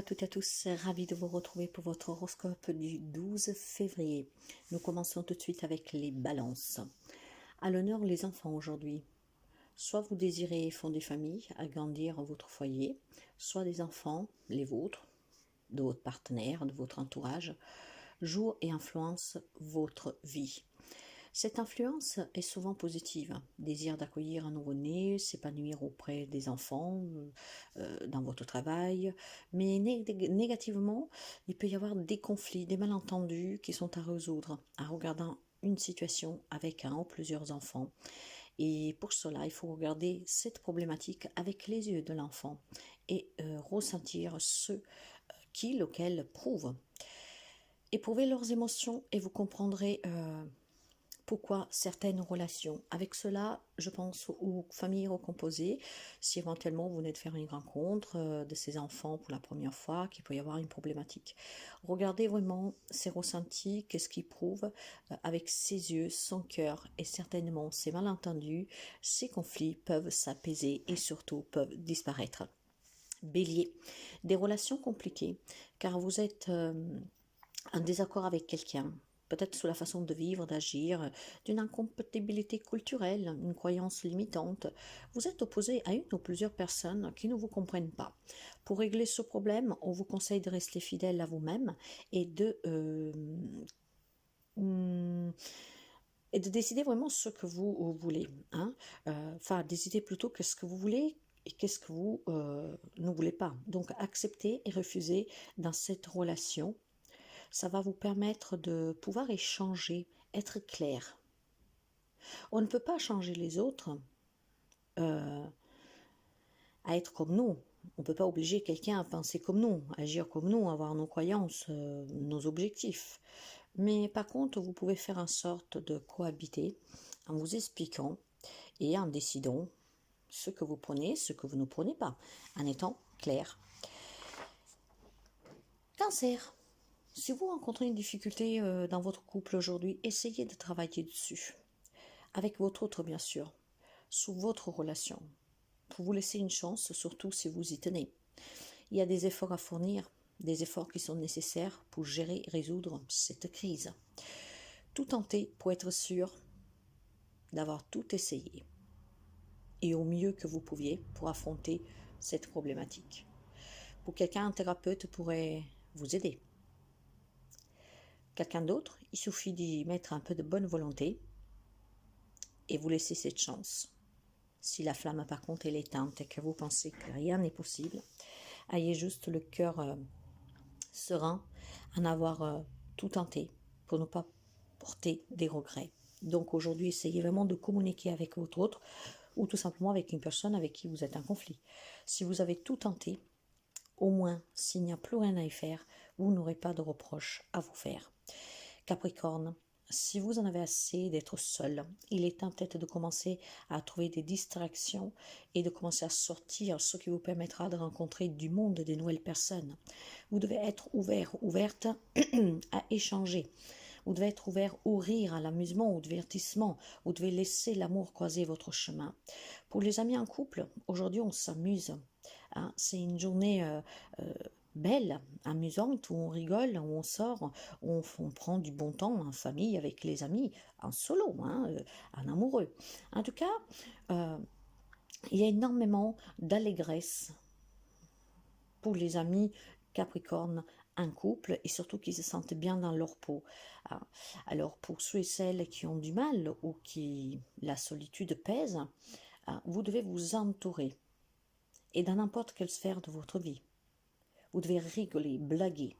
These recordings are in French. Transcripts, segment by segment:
toutes et à tous, ravi de vous retrouver pour votre horoscope du 12 février. Nous commençons tout de suite avec les balances. À l'honneur les enfants aujourd'hui. Soit vous désirez fonder famille, agrandir votre foyer, soit des enfants, les vôtres, de votre partenaire, de votre entourage, jouent et influencent votre vie. Cette influence est souvent positive. Désir d'accueillir un nouveau-né, s'épanouir auprès des enfants, dans votre travail. Mais négativement, il peut y avoir des conflits, des malentendus qui sont à résoudre en regardant une situation avec un ou plusieurs enfants. Et pour cela, il faut regarder cette problématique avec les yeux de l'enfant et ressentir ce qu'il ou qu'elle prouve. Éprouvez leurs émotions et vous comprendrez pourquoi certaines relations. Avec cela, je pense aux familles recomposées. Si éventuellement vous venez de faire une rencontre de ces enfants pour la première fois, qu'il peut y avoir une problématique. Regardez vraiment ses ressentis, qu'est-ce qu'il prouve avec ses yeux, son cœur, et certainement ces malentendus, ces conflits peuvent s'apaiser et surtout peuvent disparaître. Bélier, des relations compliquées, car vous êtes en désaccord avec quelqu'un, peut-être sous la façon de vivre, d'agir, d'une incompatibilité culturelle, une croyance limitante. Vous êtes opposé à une ou plusieurs personnes qui ne vous comprennent pas. Pour régler ce problème, on vous conseille de rester fidèle à vous-même et de décider vraiment ce que vous voulez. Enfin, décider plutôt que ce que vous voulez et qu'est-ce que vous ne voulez pas. Donc, accepter et refuser dans cette relation. Ça va vous permettre de pouvoir échanger, être clair. On ne peut pas changer les autres à être comme nous. On ne peut pas obliger quelqu'un à penser comme nous, à agir comme nous, à avoir nos croyances, nos objectifs. Mais par contre, vous pouvez faire en sorte de cohabiter en vous expliquant et en décidant ce que vous prenez, ce que vous ne prenez pas, en étant clair. Cancer. Si vous rencontrez une difficulté dans votre couple aujourd'hui, essayez de travailler dessus. Avec votre autre, bien sûr, sous votre relation. Pour vous laisser une chance, surtout si vous y tenez. Il y a des efforts à fournir, des efforts qui sont nécessaires pour gérer et résoudre cette crise. Tout tenter pour être sûr d'avoir tout essayé. Et au mieux que vous pouviez pour affronter cette problématique. Pour quelqu'un, un thérapeute pourrait vous aider. Quelqu'un d'autre, il suffit d'y mettre un peu de bonne volonté et vous laisser cette chance. Si la flamme par contre est éteinte et que vous pensez que rien n'est possible, ayez juste le cœur serein en avoir tout tenté pour ne pas porter des regrets. Donc aujourd'hui, essayez vraiment de communiquer avec votre autre ou tout simplement avec une personne avec qui vous êtes en conflit. Si vous avez tout tenté, au moins, s'il n'y a plus rien à y faire, vous n'aurez pas de reproches à vous faire. Capricorne, si vous en avez assez d'être seul, il est temps peut-être de commencer à trouver des distractions et de commencer à sortir, ce qui vous permettra de rencontrer du monde, des nouvelles personnes. Vous devez être ouverte à échanger. Vous devez être ouvert au rire, à l'amusement, au divertissement. Vous devez laisser l'amour croiser votre chemin. Pour les amis en couple, aujourd'hui on s'amuse. C'est une journée belle, amusante, où on rigole, où on sort, où on prend du bon temps en famille, avec les amis, en solo, en amoureux. En tout cas, il y a énormément d'allégresse pour les amis Capricorne un couple et surtout qu'ils se sentent bien dans leur peau. Alors pour ceux et celles qui ont du mal ou qui la solitude pèse, vous devez vous entourer et dans n'importe quelle sphère de votre vie. Vous devez rigoler, blaguer,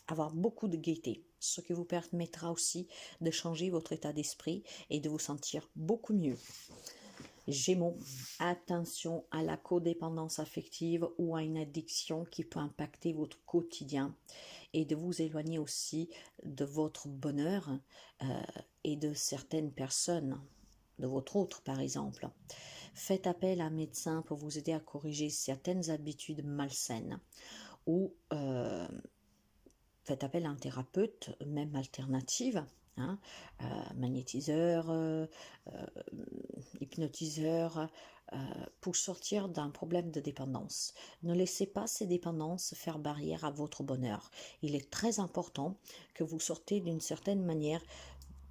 avoir beaucoup de gaieté, ce qui vous permettra aussi de changer votre état d'esprit et de vous sentir beaucoup mieux. Gémeaux, attention à la codépendance affective ou à une addiction qui peut impacter votre quotidien et de vous éloigner aussi de votre bonheur et de certaines personnes, de votre autre par exemple. Faites appel à un médecin pour vous aider à corriger certaines habitudes malsaines ou faites appel à un thérapeute, même alternative, hein, magnétiseur, hypnotiseur, pour sortir d'un problème de dépendance. Ne laissez pas ces dépendances faire barrière à votre bonheur. Il est très important que vous sortez d'une certaine manière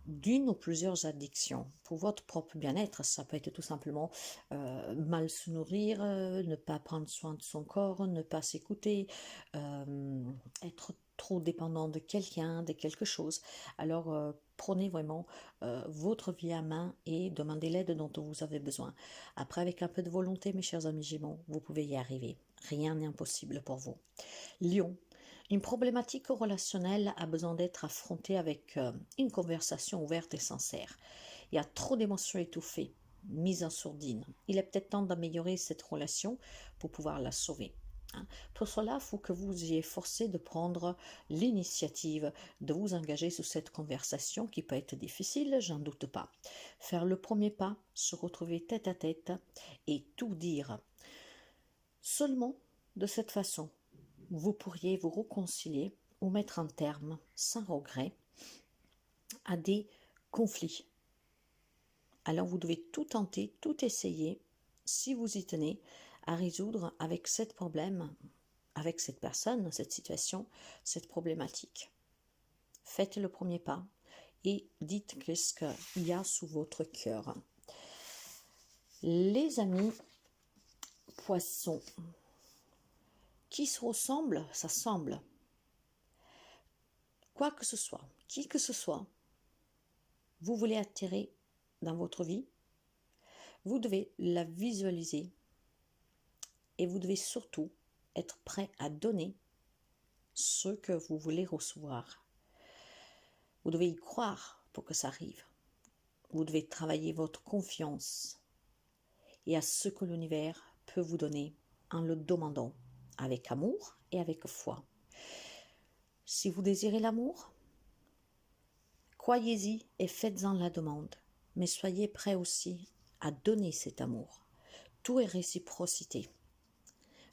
d'une ou plusieurs addictions pour votre propre bien-être. Ça peut être tout simplement mal se nourrir, ne pas prendre soin de son corps, ne pas s'écouter, être trop dépendant de quelqu'un, de quelque chose. Alors prenez vraiment votre vie à main et demandez l'aide dont vous avez besoin. Après, avec un peu de volonté, mes chers amis Gémeaux, vous pouvez y arriver. Rien n'est impossible pour vous. Lion. Une problématique relationnelle a besoin d'être affrontée avec une conversation ouverte et sincère. Il y a trop d'émotions étouffées, mises en sourdine. Il est peut-être temps d'améliorer cette relation pour pouvoir la sauver. Pour cela, il faut que vous ayez forcé de prendre l'initiative de vous engager sur cette conversation qui peut être difficile, j'en doute pas. Faire le premier pas, se retrouver tête à tête et tout dire. Seulement de cette façon, vous pourriez vous réconcilier ou mettre un terme, sans regret, à des conflits. Alors vous devez tout tenter, tout essayer, si vous y tenez, à résoudre avec ce problème, avec cette personne, cette situation, cette problématique. Faites le premier pas et dites qu'est-ce qu'il y a sous votre cœur. Les amis poissons, qui se ressemblent, ça semble. Quoi que ce soit, qui que ce soit, vous voulez attirer dans votre vie, vous devez la visualiser et vous devez surtout être prêt à donner ce que vous voulez recevoir. Vous devez y croire pour que ça arrive. Vous devez travailler votre confiance et à ce que l'univers peut vous donner en le demandant avec amour et avec foi. Si vous désirez l'amour, croyez-y et faites-en la demande, mais soyez prêts aussi à donner cet amour. Tout est réciprocité.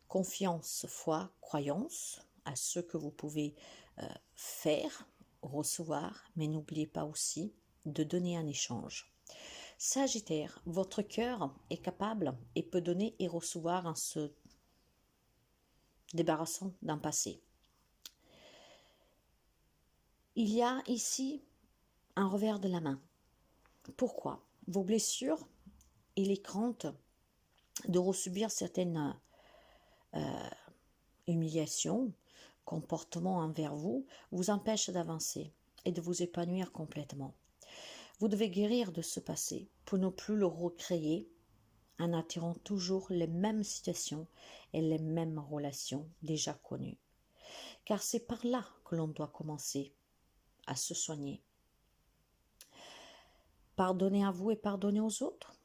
Confiance, foi, croyance à ce que vous pouvez faire, recevoir, mais n'oubliez pas aussi de donner un échange. Sagittaire, votre cœur est capable et peut donner et recevoir en se débarrassant d'un passé. Il y a ici un revers de la main. Pourquoi? Vos blessures et les craintes de resubir certaines humiliations, comportements envers vous, vous empêchent d'avancer et de vous épanouir complètement. Vous devez guérir de ce passé pour ne plus le recréer en attirant toujours les mêmes situations et les mêmes relations déjà connues. Car c'est par là que l'on doit commencer à se soigner. Pardonnez à vous et pardonnez aux autres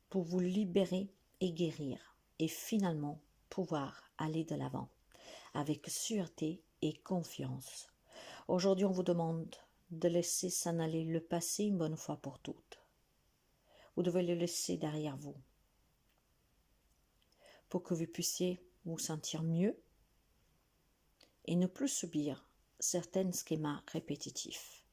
pour vous libérer et guérir et finalement pouvoir aller de l'avant avec sûreté et confiance. Aujourd'hui, on vous demande de laisser s'en aller le passé une bonne fois pour toutes. Vous devez le laisser derrière vous pour que vous puissiez vous sentir mieux et ne plus subir certains schémas répétitifs.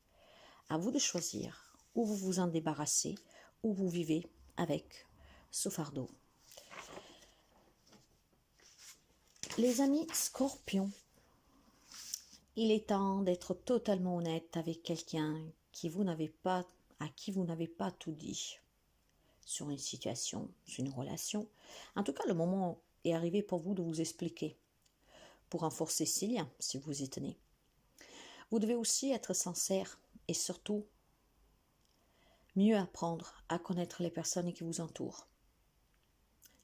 À vous de choisir où vous vous en débarrassez, où vous vivez avec ce fardeau. Les amis scorpions, il est temps d'être totalement honnête avec quelqu'un à qui vous n'avez pas tout dit sur une situation, sur une relation. En tout cas, le moment est arrivé pour vous de vous expliquer, pour renforcer ces liens, si vous y tenez. Vous devez aussi être sincère et surtout mieux apprendre à connaître les personnes qui vous entourent,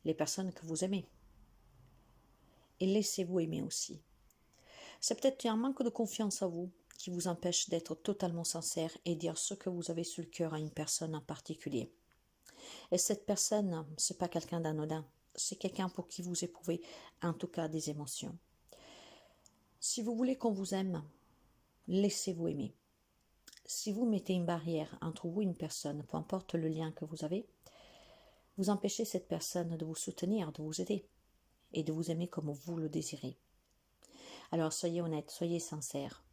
les personnes que vous aimez. Et laissez-vous aimer aussi. C'est peut-être un manque de confiance en vous qui vous empêche d'être totalement sincère et dire ce que vous avez sur le cœur à une personne en particulier. Et cette personne, ce n'est pas quelqu'un d'anodin, c'est quelqu'un pour qui vous éprouvez en tout cas des émotions. Si vous voulez qu'on vous aime, laissez-vous aimer. Si vous mettez une barrière entre vous et une personne, peu importe le lien que vous avez, vous empêchez cette personne de vous soutenir, de vous aider et de vous aimer comme vous le désirez. Alors soyez honnête, soyez sincère.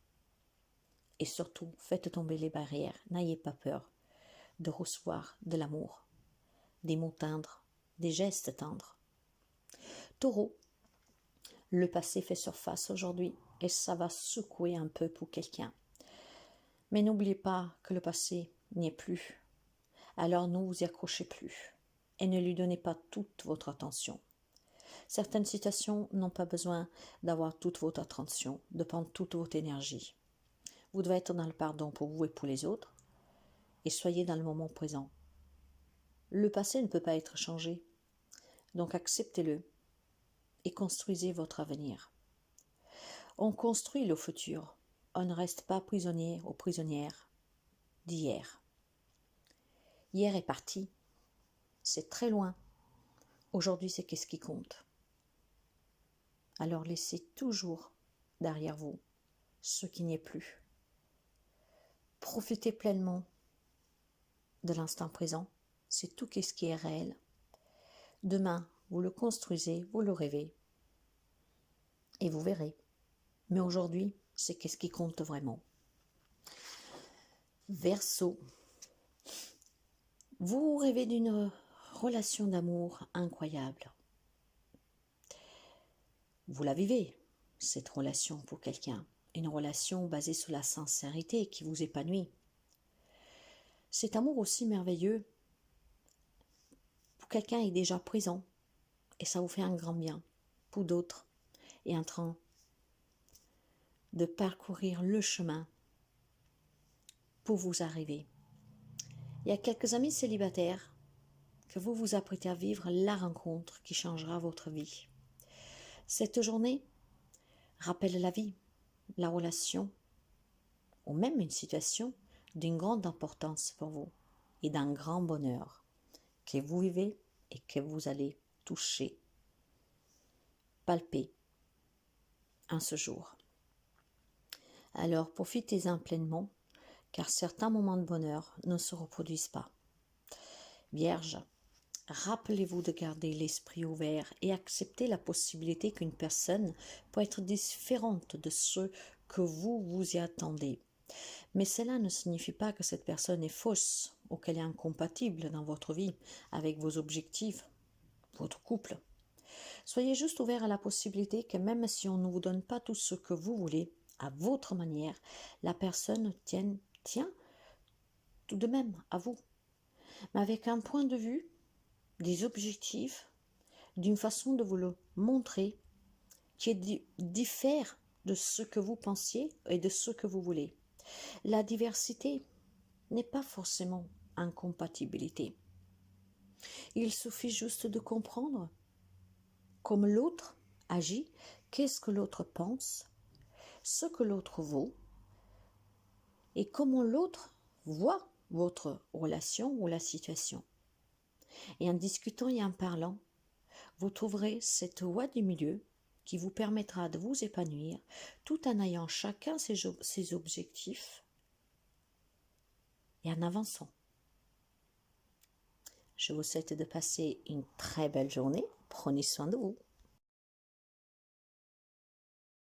Et surtout, faites tomber les barrières. N'ayez pas peur de recevoir de l'amour, des mots tendres, des gestes tendres. Taureau, le passé fait surface aujourd'hui et ça va secouer un peu pour quelqu'un. Mais n'oubliez pas que le passé n'y est plus. Alors ne vous y accrochez plus et ne lui donnez pas toute votre attention. Certaines situations n'ont pas besoin d'avoir toute votre attention, de prendre toute votre énergie. Vous devez être dans le pardon pour vous et pour les autres et soyez dans le moment présent. Le passé ne peut pas être changé, donc acceptez-le et construisez votre avenir. On construit le futur, on ne reste pas prisonnier ou prisonnière d'hier. Hier est parti, c'est très loin. Aujourd'hui, c'est qu'est-ce qui compte. Alors laissez toujours derrière vous ce qui n'y est plus. Profitez pleinement de l'instant présent, c'est tout ce qui est réel. Demain, vous le construisez, vous le rêvez, et vous verrez. Mais aujourd'hui, c'est qu'est-ce qui compte vraiment. Verseau, vous rêvez d'une relation d'amour incroyable. Vous la vivez, cette relation pour quelqu'un. Une relation basée sur la sincérité qui vous épanouit. Cet amour aussi merveilleux pour quelqu'un est déjà présent et ça vous fait un grand bien. Pour d'autres est en train de parcourir le chemin pour vous arriver. Il y a quelques amis célibataires que vous vous apprêtez à vivre la rencontre qui changera votre vie. Cette journée rappelle la vie, la relation ou même une situation d'une grande importance pour vous et d'un grand bonheur que vous vivez et que vous allez toucher, palper en ce jour. Alors profitez-en pleinement car certains moments de bonheur ne se reproduisent pas. Vierge, rappelez-vous de garder l'esprit ouvert et accepter la possibilité qu'une personne peut être différente de ce que vous y attendez. Mais cela ne signifie pas que cette personne est fausse ou qu'elle est incompatible dans votre vie avec vos objectifs, votre couple. Soyez juste ouvert à la possibilité que même si on ne vous donne pas tout ce que vous voulez, à votre manière, la personne tient tout de même à vous, mais avec un point de vue, des objectifs, d'une façon de vous le montrer qui diffère de ce que vous pensiez et de ce que vous voulez. La diversité n'est pas forcément incompatibilité. Il suffit juste de comprendre comme l'autre agit, qu'est-ce que l'autre pense, ce que l'autre vaut et comment l'autre voit votre relation ou la situation. Et en discutant et en parlant, vous trouverez cette voie du milieu qui vous permettra de vous épanouir tout en ayant chacun ses objectifs et en avançant. Je vous souhaite de passer une très belle journée. Prenez soin de vous.